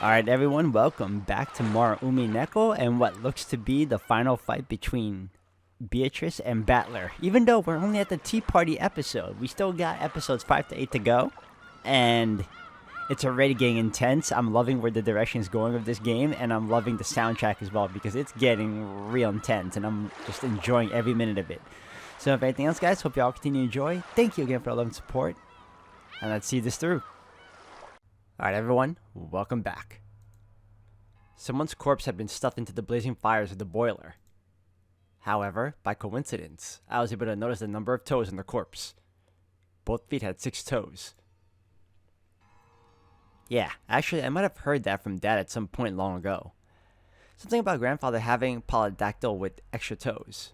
Alright everyone, welcome back to more Umineko and what looks to be the final fight between Beatrice and Battler. Even though we're only at the Tea Party episode, we still got episodes 5 to 8 to go. And it's already getting intense. I'm loving where the direction is going of this game, and I'm loving the soundtrack as well because it's getting real intense and I'm just enjoying every minute of it. So if anything else guys, hope y'all continue to enjoy. Thank you again for all love and support. And let's see this through. Alright everyone, welcome back. Someone's corpse had been stuffed into the blazing fires of the boiler. However, by coincidence, I was able to notice the number of toes on the corpse. Both feet had 6 toes. Yeah, actually I might have heard that from Dad at some point long ago. Something about grandfather having polydactyl with extra toes.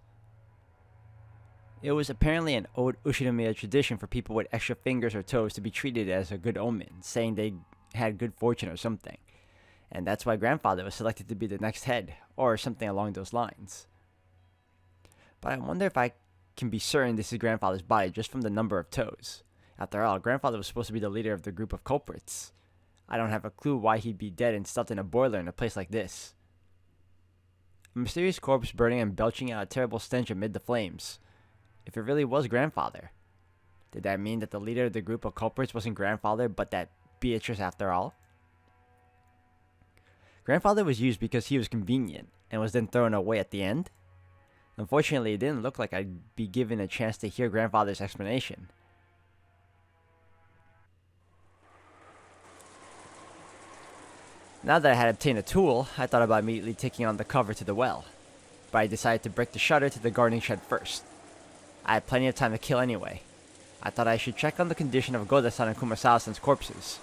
It was apparently an old Ushinomiya tradition for people with extra fingers or toes to be treated as a good omen, saying they had good fortune or something. And that's why grandfather was selected to be the next head, or something along those lines. But I wonder if I can be certain this is grandfather's body just from the number of toes. After all, grandfather was supposed to be the leader of the group of culprits. I don't have a clue why he'd be dead and stuffed in a boiler in a place like this. A mysterious corpse burning and belching out a terrible stench amid the flames. If it really was grandfather, did that mean that the leader of the group of culprits wasn't grandfather, but that Beatrice after all? Grandfather was used because he was convenient, and was then thrown away at the end? Unfortunately, it didn't look like I'd be given a chance to hear grandfather's explanation. Now that I had obtained a tool, I thought about immediately taking on the cover to the well, but I decided to break the shutter to the gardening shed first. I had plenty of time to kill anyway. I thought I should check on the condition of Goda-san and Kumasawa-san's corpses.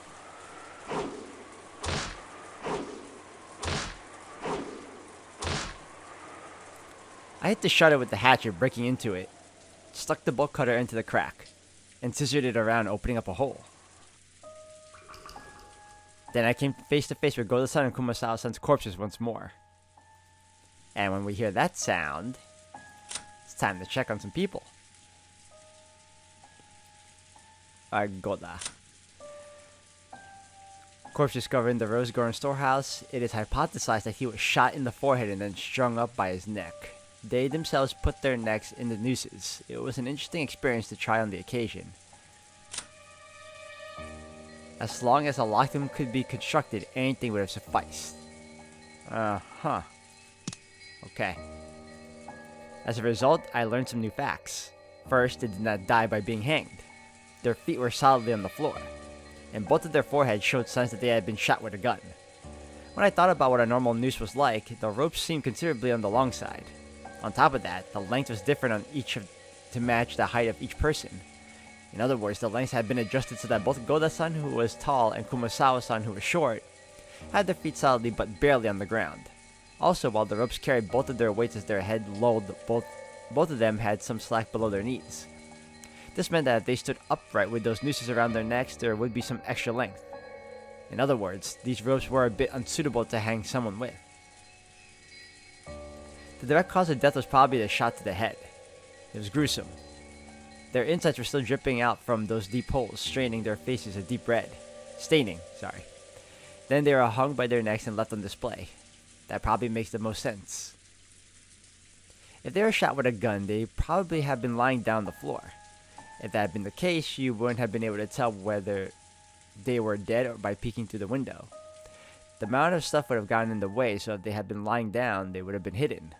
I hit the shutter with the hatchet, breaking into it, stuck the bolt cutter into the crack, and scissored it around, opening up a hole. Then I came face to face with Goda-san and Kumasawa-san's corpses once more. And when we hear that sound, it's time to check on some people. Goda. Corpse discovered in the Rose Garden storehouse. It is hypothesized that he was shot in the forehead and then strung up by his neck. They themselves put their necks in the nooses. It was an interesting experience to try on the occasion. As long as a lockroom could be constructed, anything would have sufficed. Okay. As a result, I learned some new facts. First, they did not die by being hanged. Their feet were solidly on the floor, and both of their foreheads showed signs that they had been shot with a gun. When I thought about what a normal noose was like, the ropes seemed considerably on the long side. On top of that, the length was different on to match the height of each person. In other words, the lengths had been adjusted so that both Goda-san, who was tall, and Kumasawa-san, who was short, had their feet solidly but barely on the ground. Also, while the ropes carried both of their weights as their head lolled, both of them had some slack below their knees. This meant that if they stood upright with those nooses around their necks, there would be some extra length. In other words, these ropes were a bit unsuitable to hang someone with. The direct cause of death was probably the shot to the head. It was gruesome. Their insides were still dripping out from those deep holes, staining their faces a deep red. Then they were hung by their necks and left on display. That probably makes the most sense. If they were shot with a gun, they probably had been lying down on the floor. If that had been the case, you wouldn't have been able to tell whether they were dead or by peeking through the window. The amount of stuff would have gotten in the way, so if they had been lying down, they would have been hidden.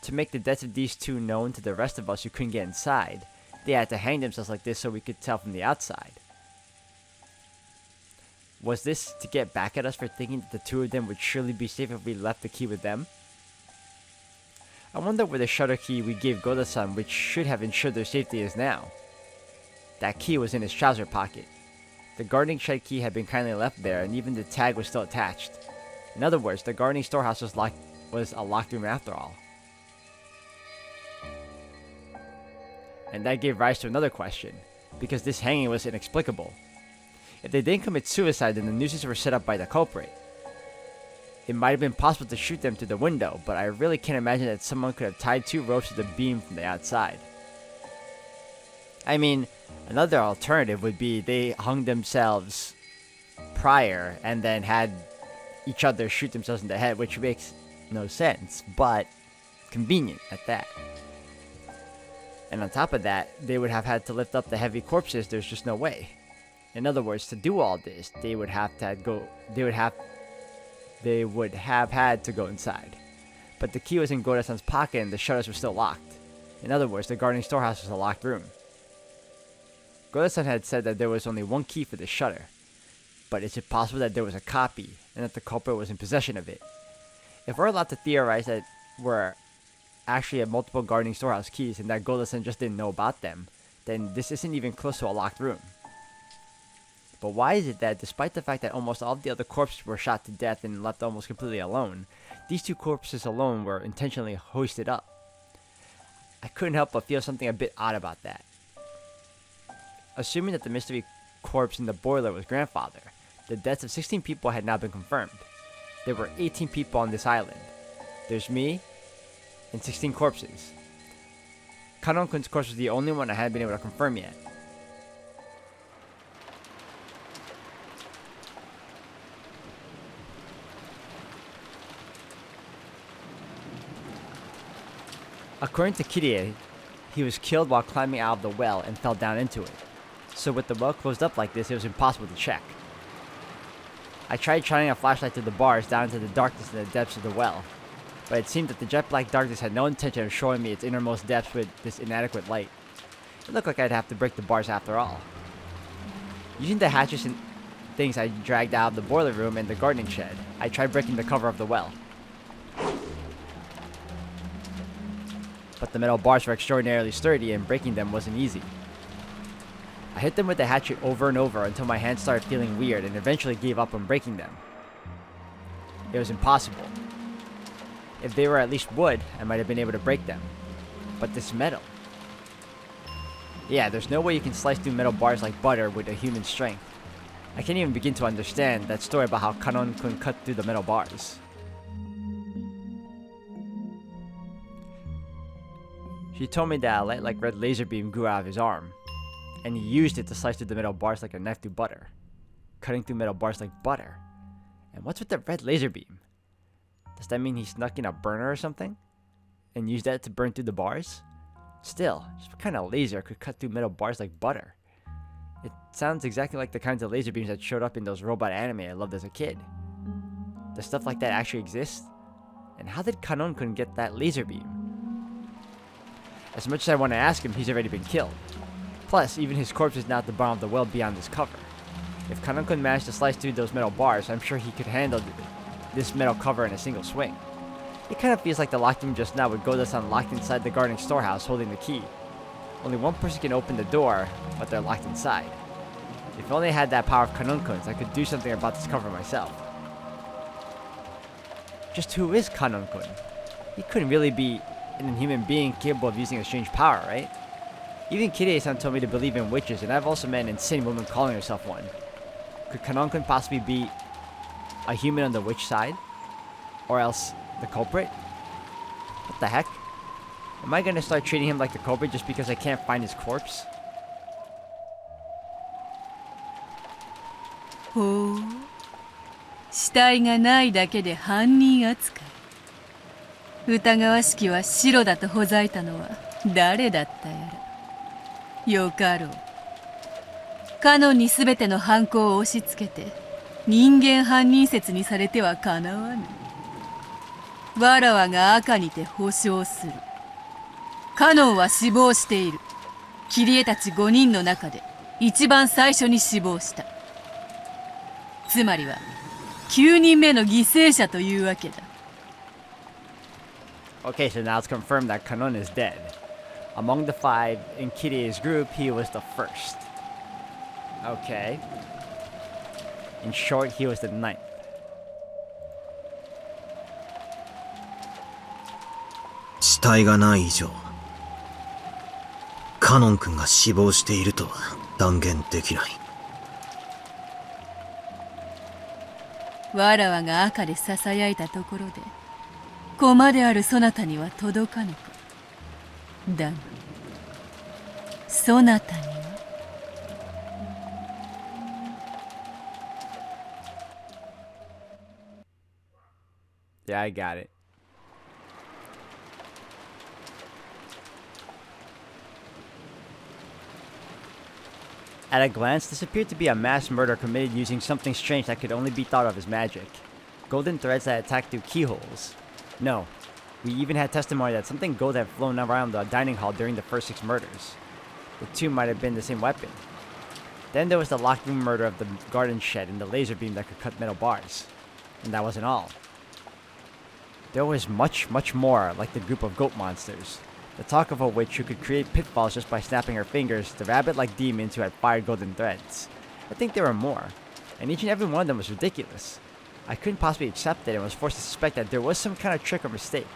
To make the deaths of these two known to the rest of us who couldn't get inside, they had to hang themselves like this so we could tell from the outside. Was this to get back at us for thinking that the two of them would surely be safe if we left the key with them? I wonder where the shutter key we gave Goda-san, which should have ensured their safety, is now. That key was in his trouser pocket. The gardening shed key had been kindly left there, and even the tag was still attached. In other words, the gardening storehouse was a locked room after all. And that gave rise to another question, because this hanging was inexplicable. If they didn't commit suicide, then the nooses were set up by the culprit. It might have been possible to shoot them through the window, but I really can't imagine that someone could have tied 2 ropes to the beam from the outside. I mean, another alternative would be they hung themselves prior and then had each other shoot themselves in the head, which makes no sense, but convenient at that. And on top of that, they would have had to lift up the heavy corpses. There's just no way. In other words, to do all this, they would have had to go inside. But the key was in Goda-san's pocket and the shutters were still locked. In other words, the guarding storehouse was a locked room. Goda-san had said that there was only one key for the shutter. But is it possible that there was a copy and that the culprit was in possession of it? If we're allowed to theorize that we're actually at multiple guarding storehouse keys and that Goda-san just didn't know about them, then this isn't even close to a locked room. But why is it that despite the fact that almost all of the other corpses were shot to death and left almost completely alone, these two corpses alone were intentionally hoisted up? I couldn't help but feel something a bit odd about that. Assuming that the mystery corpse in the boiler was grandfather, the deaths of 16 people had now been confirmed. There were 18 people on this island. There's me and 16 corpses. Kanon-kun's corpse was the only one I hadn't been able to confirm yet. According to Kirie, he was killed while climbing out of the well and fell down into it. So with the well closed up like this, it was impossible to check. I tried shining a flashlight through the bars down into the darkness in the depths of the well, but it seemed that the jet black darkness had no intention of showing me its innermost depths with this inadequate light. It looked like I'd have to break the bars after all. Using the hatches and things I dragged out of the boiler room and the gardening shed, I tried breaking the cover of the well. But the metal bars were extraordinarily sturdy and breaking them wasn't easy. I hit them with the hatchet over and over until my hands started feeling weird and eventually gave up on breaking them. It was impossible. If they were at least wood, I might have been able to break them. But this metal... Yeah, there's no way you can slice through metal bars like butter with a human strength. I can't even begin to understand that story about how Kanon-kun cut through the metal bars. She told me that a light like red laser beam grew out of his arm, and he used it to slice through the metal bars like a knife through butter. Cutting through metal bars like butter. And what's with the red laser beam? Does that mean he snuck in a burner or something? And used that to burn through the bars? Still, just what kind of laser could cut through metal bars like butter? It sounds exactly like the kinds of laser beams that showed up in those robot anime I loved as a kid. Does stuff like that actually exist? And how did Kanon-kun get that laser beam? As much as I want to ask him, he's already been killed. Plus, even his corpse is now at the bottom of the well beyond this cover. If Kanon-kun managed to slice through those metal bars, I'm sure he could handle this metal cover in a single swing. It kind of feels like the locked room just now with Goda-san locked inside the guarding storehouse holding the key. Only one person can open the door, but they're locked inside. If only I had that power of Kanon-kun's, I could do something about this cover myself. Just who is Kanon-kun? He couldn't really be an inhuman being capable of using a strange power, right? Even Kirie-san told me to believe in witches, and I've also met an insane woman calling herself one. Could Kanon-kun possibly be a human on the witch side? Or else the culprit? What the heck? Am I gonna start treating him like the culprit just because I can't find his corpse? ほう、死体がないだけで犯人扱い。疑わしきは白だとほざいたのは誰だったやら。よかろう。カノンにすべての犯行を押し付けて人間犯人説にされてはかなわぬ。わらわが赤にて保証する。カノンは死亡している。キリエたち5人の中で一番最初に死亡した。つまりは9人目の犠牲者というわけだ。Okay, so now it's confirmed that Kanon is dead. Among the 5 in Kirie's group, he was the first. Okay. In short, he was the 9th. 死体がない以上、カノン君が死亡しているとは断言できない。わらわが赤で囁いたところで駒であるそなたには届かぬか。だがそなたには there, I got it. At a glance, this appeared to be a mass murder committed using something strange that could only be thought of as magic. Golden threads that attacked through keyholes. No, we even had testimony that something gold had flown around the dining hall during the first 6 murders. The 2 might have been the same weapon. Then there was the locked room murder of the garden shed and the laser beam that could cut metal bars. And that wasn't all. There was much, much more, like the group of goat monsters. The talk of a witch who could create pitfalls just by snapping her fingers, the rabbit-like demons who had fired golden threads. I think there were more, and each and every one of them was ridiculous. I couldn't possibly accept it and was forced to suspect that there was some kind of trick or mistake.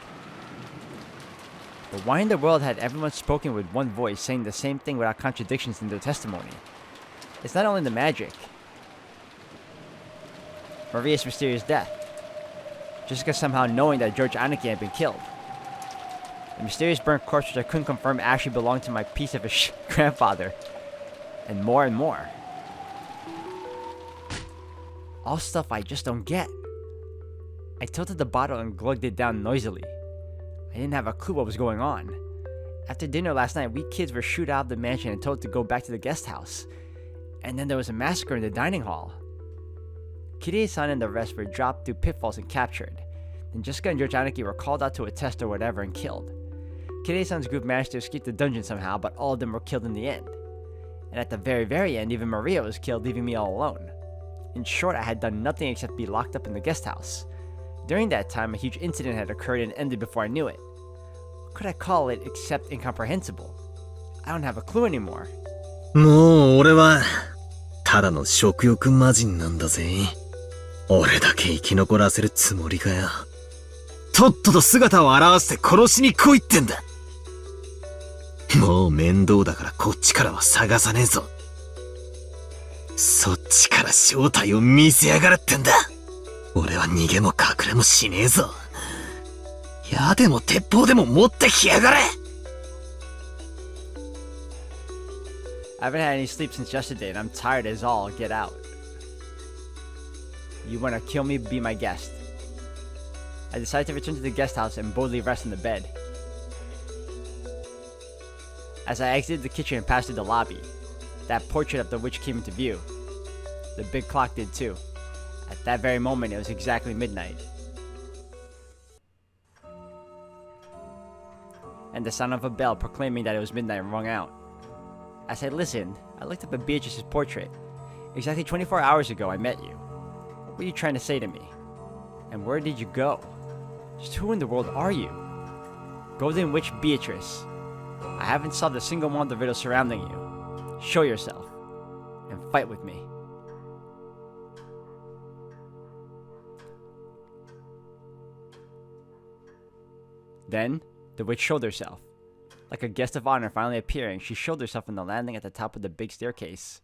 But why in the world had everyone spoken with one voice, saying the same thing without contradictions in their testimony? It's not only the magic. Maria's mysterious death. Jessica somehow knowing that George Aniki had been killed. The mysterious burnt corpse which I couldn't confirm actually belonged to my piece of a grandfather. And more and more. All stuff I just don't get. I tilted the bottle and glugged it down noisily. I didn't have a clue what was going on. After dinner last night, we kids were shooed out of the mansion and told to go back to the guest house. And then there was a massacre in the dining hall. Kirie-san and the rest were dropped through pitfalls and captured. Then Jessica and George Aniki were called out to a test or whatever and killed. Kirie-san's group managed to escape the dungeon somehow, but all of them were killed in the end. And at the very, very end, even Maria was killed, leaving me all alone. In short, I had done nothing except be locked up in the guest house. During that time, a huge incident had occurred and ended before I knew it. What could I call it except incomprehensible? I don't have a clue anymore. もう俺はただの食欲魔人なんだぜ。俺だけ生き残らせるつもりかよ。とっとと姿を現して殺しに来いってんだ。もう面倒だからこっちからは探さねえぞ。そっちから正体を見せやがるってんだ。俺は逃げも隠れもしねえぞ。矢でも鉄砲でも持ってきやがれ。I haven't had any sleep since yesterday and I'm tired as all get out. You wanna kill me, be my guest. I decided to return to the guest house and boldly rest in the bed. As I exited the kitchen and passed through the lobby, that portrait of the witch came into view. The big clock did too. At that very moment, it was exactly midnight. And the sound of a bell proclaiming that it was midnight rung out. As I listened, I looked up at Beatrice's portrait. Exactly 24 hours ago, I met you. What were you trying to say to me? And where did you go? Just who in the world are you? Golden Witch Beatrice. I haven't solved a single one of the riddles surrounding you. Show yourself. And fight with me. Then, the witch showed herself. Like a guest of honor finally appearing, she showed herself on the landing at the top of the big staircase.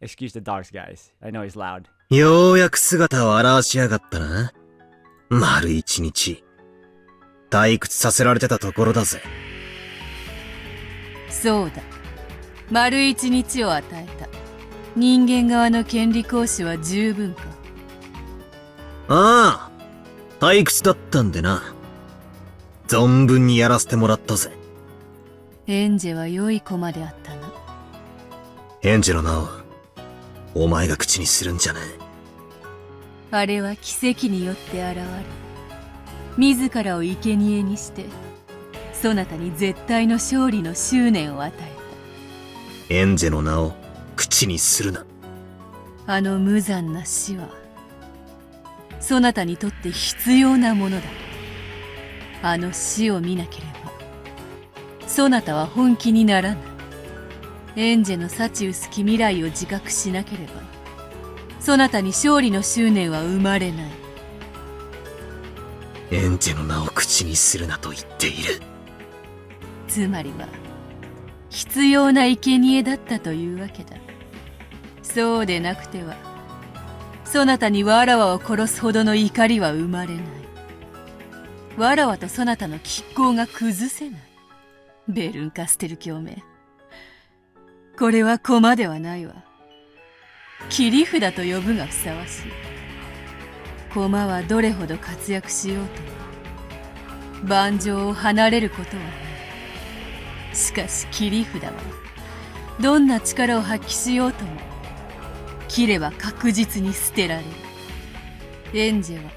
Excuse the dogs, guys. I know he's loud. ようやく姿を現しやがったな。丸一日。退屈させられてたところだぜ。そうだ。丸一日を与えた。人間側の権利行使は十分か。ああ、退屈だったんでな。存分にやらせてもらったぜ。エンジェは良い駒であったな。エンジェの名を、お前が口にするんじゃねえ。あれは奇跡によって現れ、自らを生贄にして、そなたに絶対の勝利の執念を与えた。エンジェの名を口にするな。あの無残な死は、そなたにとって必要なものだ。あの死を見なければ、そなたは本気にならない。エンジェの幸薄き未来を自覚しなければ、そなたに勝利の執念は生まれない。エンジェの名を口にするなと言っている。つまりは、必要な生贄だったというわけだ。そうでなくては、そなたにわらわを殺すほどの怒りは生まれない。わらわとそなたの拮抗が崩せない。ベルンカステル教名。これは駒ではないわ。切り札と呼ぶがふさわしい。駒はどれほど活躍しようと盤上を離れることはない。しかし切り札はどんな力を発揮しようとも切れば確実に捨てられる。エンジェは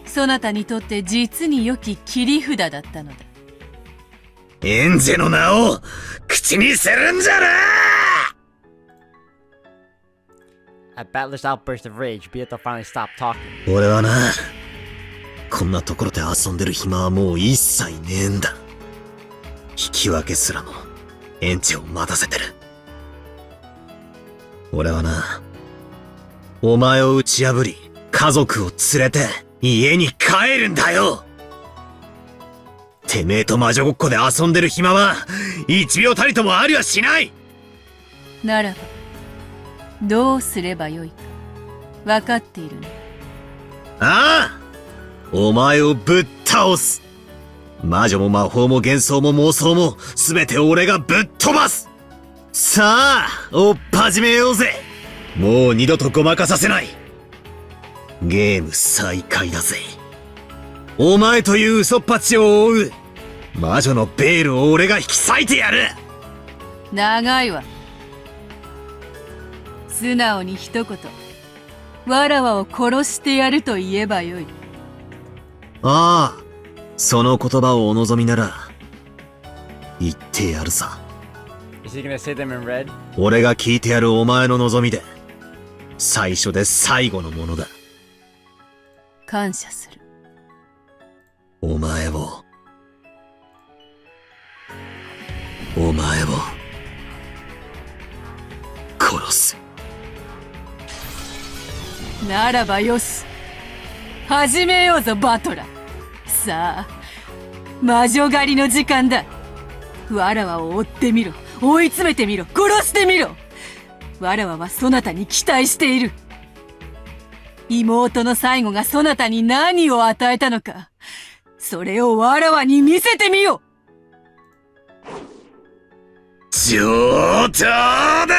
そなたにとって実に良き切り札だったのだ。エンジェの名を口にするんじゃな！At Battler's outburst of rage, Beato finally stopped talking. 俺はな、こんなところで遊んでる暇はもう一切ねえんだ。引き分けすらもエンジェを待たせてる。俺はな、お前を打ち破り家族を連れて家に帰るんだよ。てめえと魔女ごっこで遊んでる暇は一秒たりともありはしない。ならばどうすればよいか分かっているね。ああ、お前をぶっ倒す。魔女も魔法も幻想も妄想も全て俺がぶっ飛ばす。さあ、おっ始めようぜ。もう二度とごまかさせない。ゲーム再開だぜ。お前という嘘っぱちを追う魔女のベールを俺が引き裂いてやる。長いわ。素直に一言わらわを殺してやると言えばよい。ああ、その言葉をお望みなら言ってやるさ。 Is he gonna say them in red? 俺が聞いてやるお前の望みで最初で最後のものだ。感謝する。お前を殺す。ならばよし、始めようぞバトラ。さあ、魔女狩りの時間だ。わらわを追ってみろ、追い詰めてみろ、殺してみろ。わらわはそなたに期待している。妹の最後がそなたに何を与えたのか、それをわらわに見せてみよ。上等だ。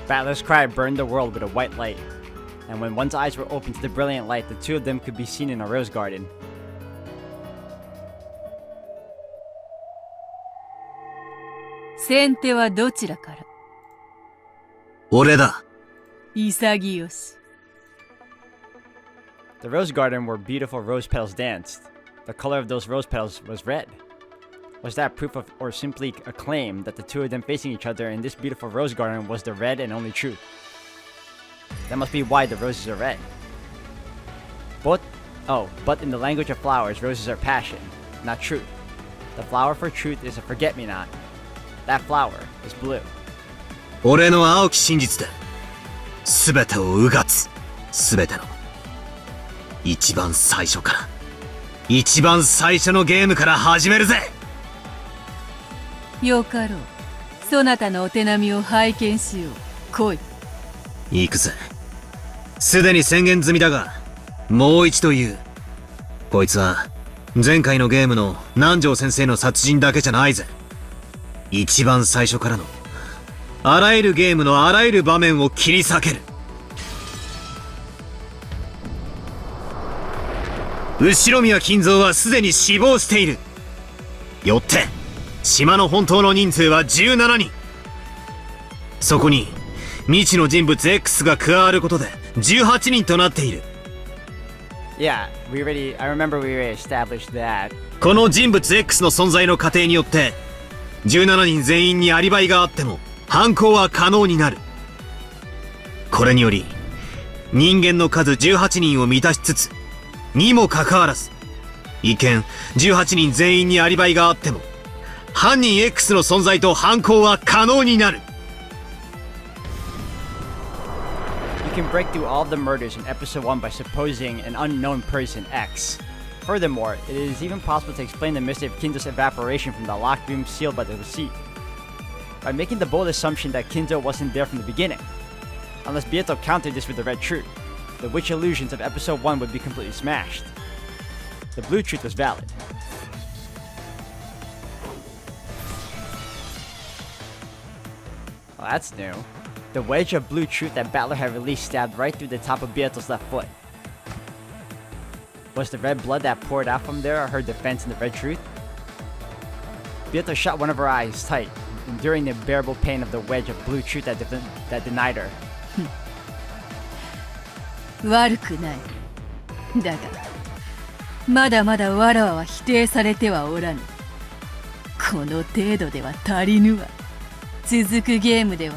Battler's cry burned the world with a white light, and when one's eyes were opened to the brilliant light, the two of them could be seen in a rose garden. 先手はどちらから？俺だ。潔し。The rose garden where beautiful rose petals danced. The color of those rose petals was red. Was that proof of, or simply a claim, that the two of them facing each other in this beautiful rose garden was the red and only truth? That must be why the roses are red. But in the language of flowers, roses are passion, not truth. The flower for truth is a forget-me-not. That flower is blue. 俺の青き真実で全てをうがつ。全ての一番最初から一番最初のゲームから始めるぜ。よかろう。そなたのお手並みを拝見しよう。来い。行くぜ。すでに宣言済みだがもう一度言う。こいつは前回のゲームの南條先生の殺人だけじゃないぜ。一番最初からのあらゆるゲームのあらゆる場面を切り裂ける。後宮金蔵はすでに死亡している。よって島の本当の人数は17人。そこに未知の人物 X が加わることで18人となっている。Yeah, I remember we already established that. この人物 X の存在の過程によって17人全員にアリバイがあっても犯行は可能になる。これにより人間の数18人を満たしつつにもかかわらず、一見18人全員にアリバイがあっても犯人 X の存在と犯行は可能になる。You can break through all of the murders in episode 1 by supposing an unknown person X. Furthermore, it is even possible to explain the mystery of Kinzo's evaporation from the locked room sealed by the receipt by making the bold assumption that Kinzo wasn't there from the beginning. Unless Beato countered this with the red truth, the witch illusions of episode 1 would be completely smashed. The blue truth was valid. Oh, that's new. The wedge of blue truth that Battler had released stabbed right through the top of Beato's left foot. Was the red blood that poured out from there her defense in the red truth? Beato shut one of her eyes tight, enduring the unbearable pain of the wedge of blue truth that denied her. 悪くない。だがまだまだわらわは否定されてはおらぬ。この程度では足りぬわ。続くゲームでは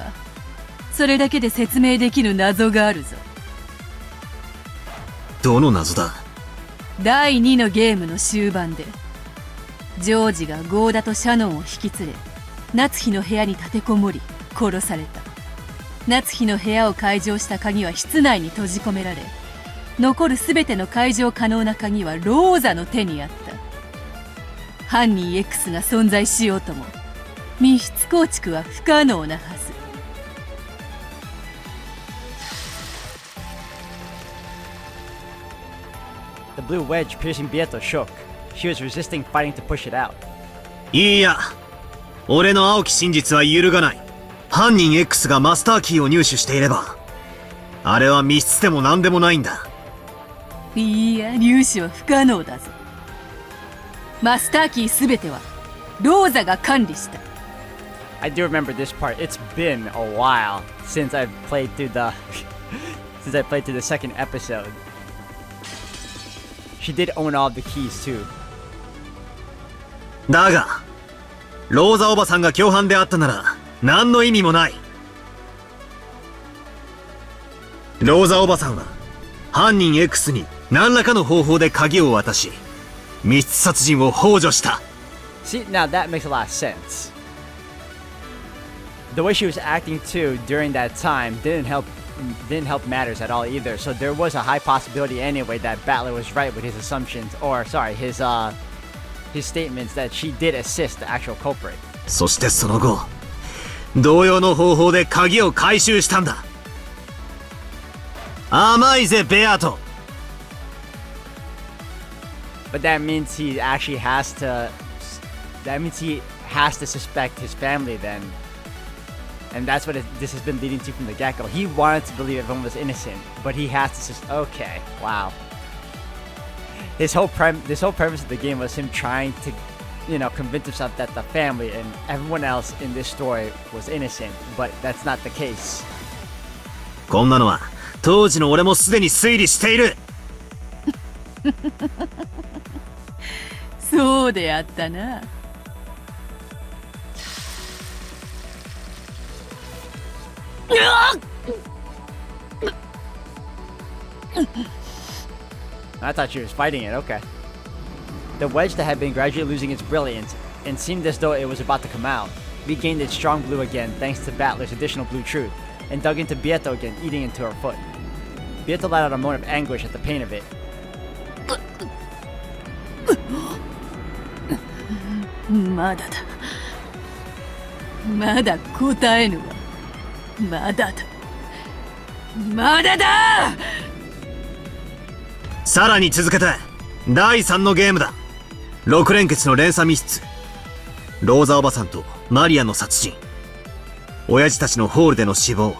それだけで説明できる謎があるぞ。どの謎だ？第2のゲームの終盤でジョージがゴーダとシャノンを引き連れ夏日の部屋に立てこもり殺された。夏日の部屋を解錠した鍵は室内に閉じ込められ、残る全ての解錠可能な鍵はローザの手にあった。犯人 X が存在しようとも密室構築は不可能なはず。The blue wedge piercing Beato shook. She was resisting fighting to push it out. いや、俺の青き真実は揺るがない。犯人 X がマスターキーを入手していれば、あれは密室でも何でもないんだ。いや、入手は不可能だぞ。マスターキーすべてはローザが管理した。I do remember this part. It's been a while since I've played through the second episode. She did own all the keys too. だが、ローザおばさんが共犯であったなら何の意味もない。ローザおばさんは犯人 X に何らかの方法で鍵を渡し、密室殺人を幇助した。See, now that makes a lot of sense. The way she was acting too during that time didn't help matters at all either. So there was a high possibility anyway that Battler was right with his assumptions, or sorry, his statements that she did assist the actual culprit. そしてその後、同様の方法で鍵を回収したんだ。甘いぜ、ベアト。But that means he actually has to. That means he has to suspect his family then. And that's what this has been leading to from the get-go. He wanted to believe everyone was innocent, but he has to just... Okay, wow. This whole premise of the game was him trying to, convince himself that the family and everyone else in this story was innocent, but that's not the case. こんなのは当時の俺もすでに推理している。そうであったな。I thought she was fighting it, okay. The wedge that had been gradually losing its brilliance and seemed as though it was about to come out, regained its strong blue again thanks to Battler's additional blue truth, and dug into Beato again, eating into her foot. Beato let out a moan of anguish at the pain of it. まだだ。まだ答えぬわ。まだだ。まだだ。さらに続けて第3のゲームだ。6連結の連鎖密室。ローザおばさんとマリアの殺人。親父たちのホールでの死亡。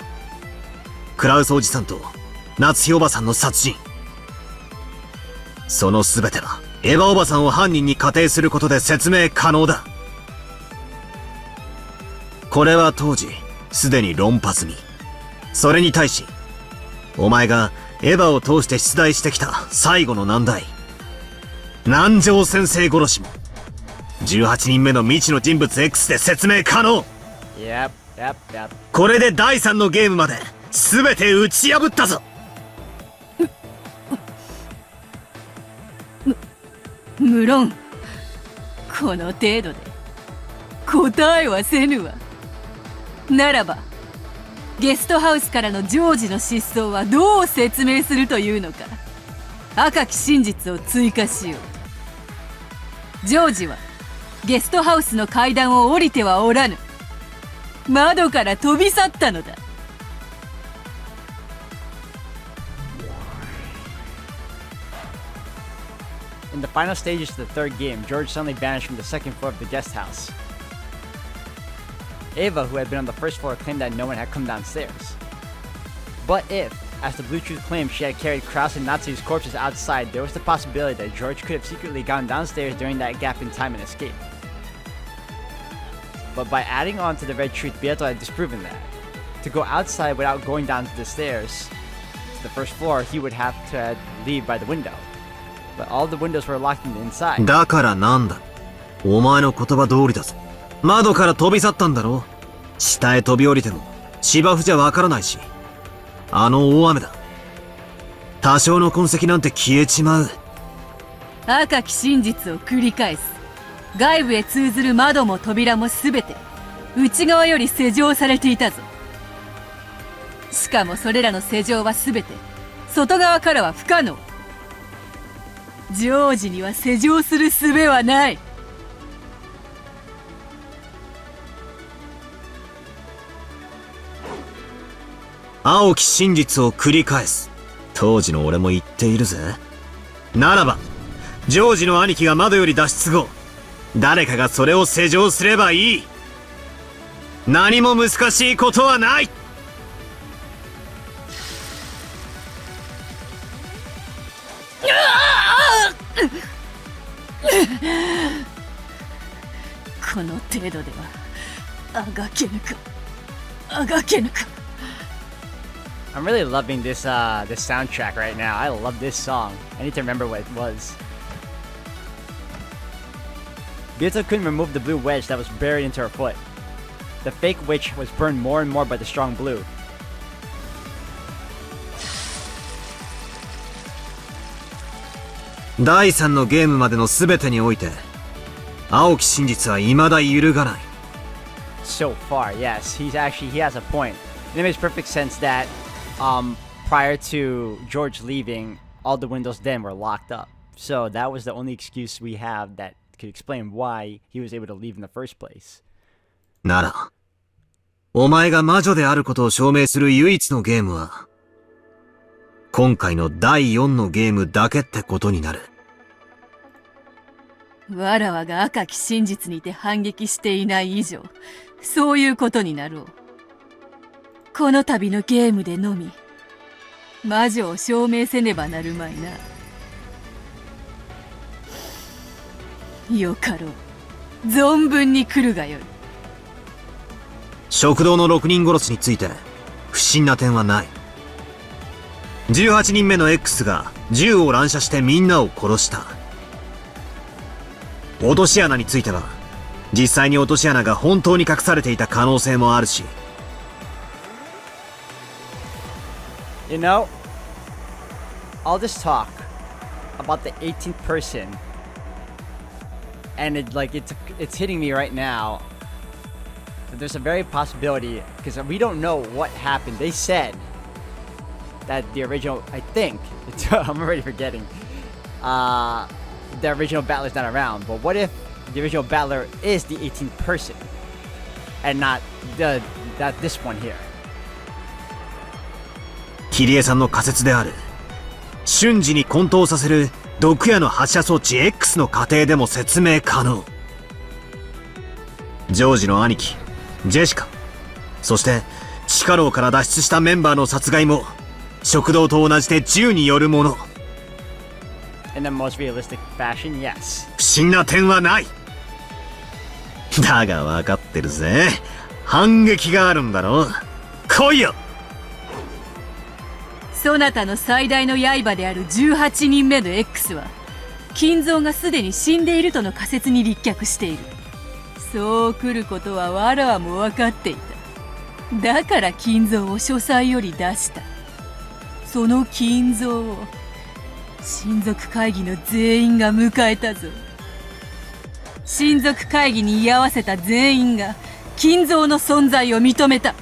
クラウスおじさんと夏日おばさんの殺人。その全てはエヴァおばさんを犯人に仮定することで説明可能だ。これは当時すでに論破済み。それに対しお前がエヴァを通して出題してきた最後の難題、南條先生殺しも18人目の未知の人物 X で説明可能。Yep. これで第3のゲームまで全て打ち破ったぞ。無論この程度で答えはせぬわ。ならばゲストハウスからのジョージの失踪はどう説明するというのか。赤き真実を追加しよう。ジョージはゲストハウスの階段を降りてはおらぬ。窓から飛び去ったのだ。In the final stages of the third game, George suddenly vanished from the second floor of the guest house. Ava, who had been on the first floor, claimed that no one had come downstairs. But if, as the Blue Truth claimed, she had carried Kraus and Natsu's corpses outside, there was the possibility that George could have secretly gone downstairs during that gap in time and escaped. But by adding on to the Red Truth, Beato had disproven that. To go outside without going down the stairs to the first floor, he would have to leave by the window. But all the windows were locked in the inside. だからなんだ。お前の言葉通りだぞ。窓から飛び去ったんだろ。下へ飛び降りても芝生じゃわからないし。あの大雨だ。多少の痕跡なんて消えちまう。赤き真実を繰り返す。外部へ通ずる窓も扉もすべて内側より施錠されていたぞ。しかもそれらの施錠はすべて外側からは不可能。ジョージには施錠する術はない。青き真実を繰り返す。当時の俺も言っているぜ。ならばジョージの兄貴が窓より脱出後、誰かがそれを施錠すればいい。何も難しいことはない。この程度ではあがけぬかあがけぬか。I'm really loving this this soundtrack right now. I love this song. I need to remember what it was. Beato couldn't remove the blue wedge that was buried into her foot. The fake witch was burned more and more by the strong blue.第3のゲームまでの全てにおいて青き真実は未だ揺るがない。 So far, yes, he has a point. It makes perfect sense that prior to George leaving, all the windows then were locked up. So that was the only excuse we have that could explain why he was able to leave in the first place. なら、お前が魔女であることを証明する唯一のゲームは、今回の第4のゲームだけってことになる。わらわが赤き真実にて反撃していない以上、そういうことになろう。この度のゲームでのみ、魔女を証明せねばなるまいな。よかろう。存分に来るがよい。食堂の6人殺しについて不審な点はない。18人目の X が銃を乱射してみんなを殺した。落とし穴については実際に落とし穴が本当に隠されていた可能性もあるし。You know, all this talk about the 18th person, and it's hitting me right now that there's a very possibility, because we don't know what happened. They said that the original, I think, I'm already forgetting, the original battler's not around, but what if the original battler is the 18th person and not this one here? キリエさんの仮説である。瞬時に混沌させる毒矢の発射装置 X の過程でも説明可能。ジョージの兄貴、ジェシカ、そして地下牢から脱出したメンバーの殺害も食堂と同じで銃によるもの。In the most realistic fashion, yes. 不審な点はない。だが分かってるぜ。反撃があるんだろ。来いよ。そなたの最大の刃である18人目の X は金蔵がすでに死んでいるとの仮説に立脚している。そう来ることはわらわも分かっていた。だから金蔵を書斎より出した。その金蔵を親族会議の全員が迎えたぞ。親族会議に居合わせた全員が金蔵の存在を認めた。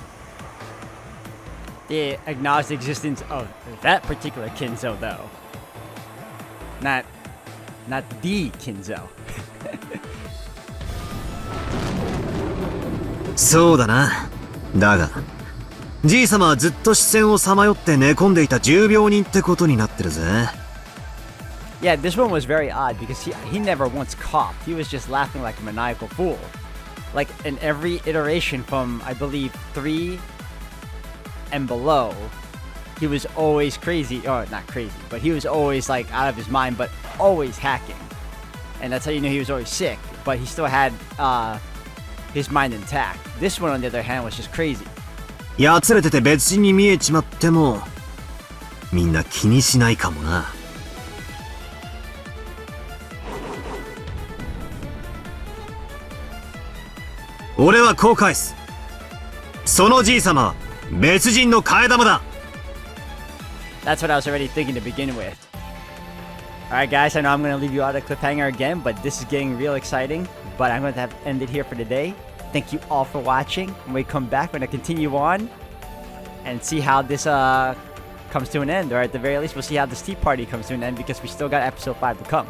They acknowledge the existence of that particular Kinzo, though. Not the Kinzo. そうだな。だが、じいさまはずっと視線をさまよって寝込んでいた重病人ってことになってるぜ。Yeah, this one was very odd because he never once coughed. He was just laughing like a maniacal fool. like in every iteration from I believe 3 and below, he was always crazy, or not crazy, but he was always like out of his mind, but always hacking. And that's how you knew he was always sick, but he still had his mind intact. This one on the other hand was just crazy. やつれてて別人に見えちまってもみんな気にしないかもな。俺はこう返す。そのじいさまは別人の替え玉だ。 That's what I was already thinking to begin with. Alright guys, I know I'm going to leave you out of cliffhanger again, but this is getting real exciting. But I'm going to have to end it here for today. Thank you all for watching. When we come back, we're going to continue on and see how this comes to an end. Or at the very least, we'll see how this tea party comes to an end because we still got episode 5 to come.